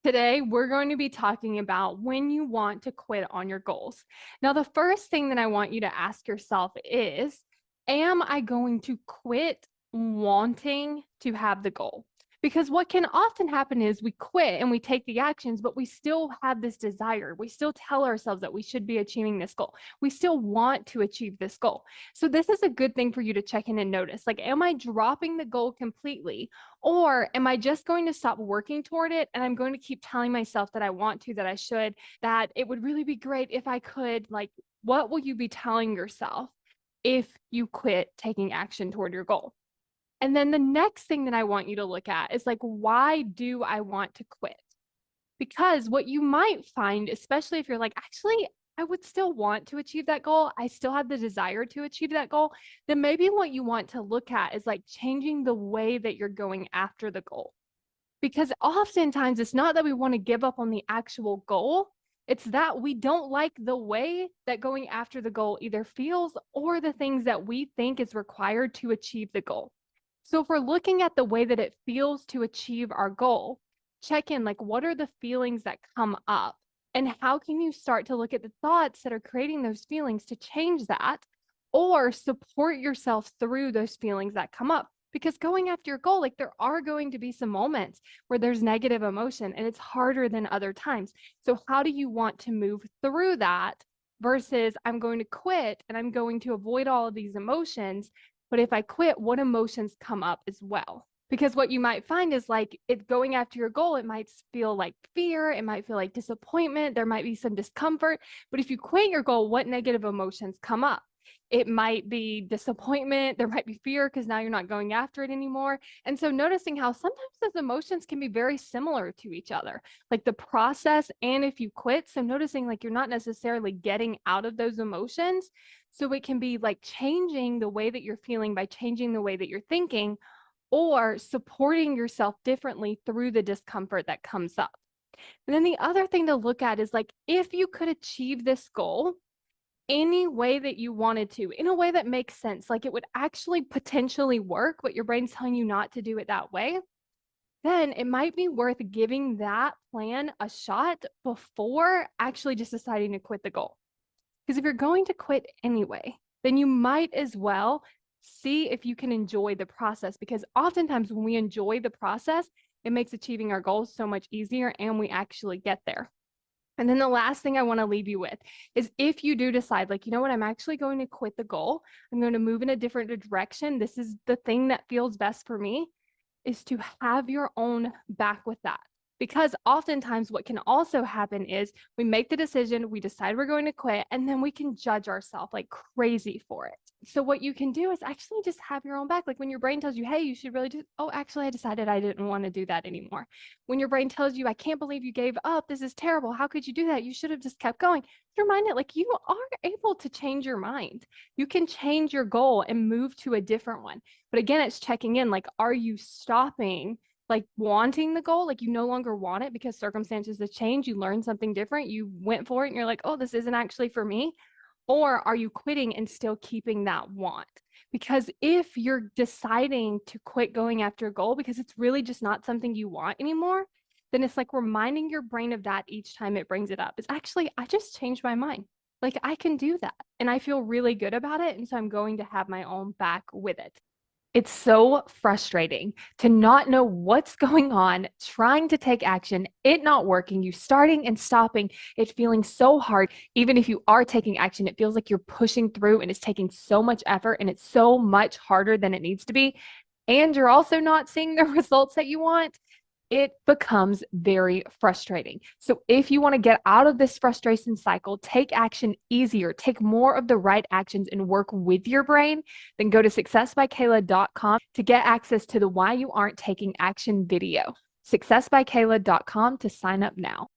Today, we're going to be talking about when you want to quit on your goals. Now, the first thing that I want you to ask yourself is, am I going to quit wanting to have the goal? Because what can often happen is we quit and we take the actions, but we still have this desire. We still tell ourselves that we should be achieving this goal. We still want to achieve this goal. So, this is a good thing for you to check in and notice. Like, am I dropping the goal completely? Or am I just going to stop working toward it and I'm going to keep telling myself that I want to, that I should, that it would really be great if I could? Like, what will you be telling yourself if you quit taking action toward your goal? And then the next thing that I want you to look at is like, why do I want to quit? Because what you might find, especially if you're like, actually, I would still want to achieve that goal. I still have the desire to achieve that goal. Then maybe what you want to look at is like changing the way that you're going after the goal. Because oftentimes it's not that we want to give up on the actual goal, it's that we don't like the way that going after the goal either feels or the things that we think is required to achieve the goal. So if we're looking at the way that it feels to achieve our goal, check in like what are the feelings that come up and how can you start to look at the thoughts that are creating those feelings to change that or support yourself through those feelings that come up. Because going after your goal, like there are going to be some moments where there's negative emotion and it's harder than other times. So, how do you want to move through that versus I'm going to quit and I'm going to avoid all of these emotions? But if I quit, what emotions come up as well? Because what you might find is like it going after your goal, it might feel like fear, it might feel like disappointment, there might be some discomfort. But if you quit your goal, what negative emotions come up? It might be disappointment, there might be fear because now you're not going after it anymore. And so noticing how sometimes those emotions can be very similar to each other, like the process and if you quit. So noticing like you're not necessarily getting out of those emotions. So it can be like changing the way that you're feeling by changing the way that you're thinking or supporting yourself differently through the discomfort that comes up. And then the other thing to look at is like if you could achieve this goal any way that you wanted to, in a way that makes sense, like it would actually potentially work, but your brain's telling you not to do it that way, then it might be worth giving that plan a shot before actually just deciding to quit the goal. Because if you're going to quit anyway, then you might as well see if you can enjoy the process. Because oftentimes when we enjoy the process, it makes achieving our goals so much easier and we actually get there. And then the last thing I want to leave you with is if you do decide, like, you know what, I'm actually going to quit the goal, I'm going to move in a different direction. This is the thing that feels best for me, is to have your own back with that. Because oftentimes, what can also happen is we make the decision, we decide we're going to quit, and then we can judge ourselves like crazy for it. So, what you can do is actually just have your own back. Like when your brain tells you, hey, you should really do, oh, actually, I decided I didn't want to do that anymore. When your brain tells you, I can't believe you gave up, this is terrible, how could you do that? You should have just kept going. You're reminded, like, you are able to change your mind. You can change your goal and move to a different one. But again, it's checking in, like, are you stopping? Like wanting the goal, like you no longer want it because circumstances have changed, you learned something different, you went for it and you're like, oh, this isn't actually for me. Or are you quitting and still keeping that want? Because if you're deciding to quit going after a goal because it's really just not something you want anymore, then it's like reminding your brain of that each time it brings it up. It's actually, I just changed my mind. Like I can do that. And I feel really good about it. And so I'm going to have my own back with it. It's so frustrating to not know what's going on, trying to take action, it not working, you starting and stopping, it feeling so hard. Even if you are taking action, it feels like you're pushing through and it's taking so much effort and it's so much harder than it needs to be. And you're also not seeing the results that you want. It becomes very frustrating. So if you want to get out of this frustration cycle, take action easier, take more of the right actions and work with your brain, then go to successbykayla.com to get access to the Why You Aren't Taking Action video. Successbykayla.com to sign up now.